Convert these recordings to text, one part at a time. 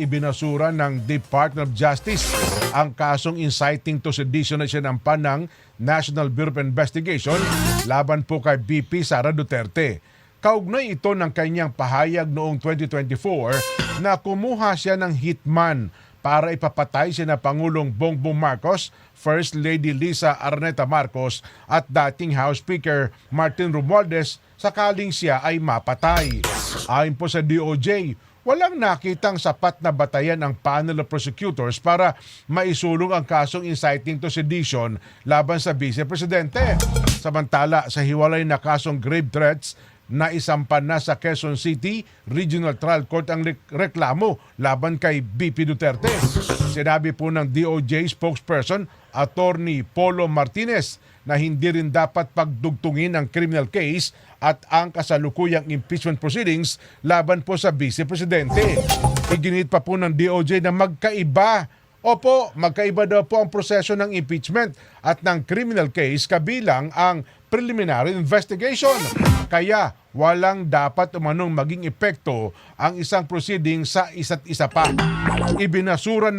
Ibinasura ng Department of Justice ang kasong inciting to sedition na sinampan ng National Bureau of Investigation laban po kay VP Sara Duterte. Kaugnay ito ng kanyang pahayag noong 2024 na kumuha siya ng hitman para ipapatay sina Pangulong Bongbong Marcos, First Lady Lisa Araneta Marcos at dating House Speaker Martin Romualdez sakaling siya ay mapatay. Ayon po sa DOJ, walang nakitang sapat na batayan ang panel of prosecutors para maisulong ang kasong inciting to sedition laban sa Vice Presidente. Samantala, sa hiwalay na kasong grave threats, naisampan na sa Quezon City Regional Trial Court ang reklamo laban kay VP Duterte. Sinabi po ng DOJ spokesperson, Attorney Polo Martinez, na hindi rin dapat pagdugtungin ang criminal case at ang kasalukuyang impeachment proceedings laban po sa Vice Presidente. Iginit pa po ng DOJ na magkaiba daw po ang proseso ng impeachment at ng criminal case kabilang ang preliminary investigation. Kaya walang dapat umanong maging epekto ang isang proceeding sa isa't isa pa. Ibinasura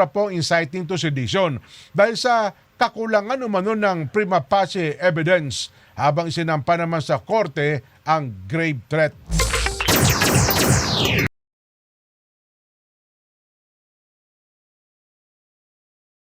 po inciting to sedition dahil sa kakulangan umano ng prima facie evidence habang isinampa naman sa korte ang grave threat.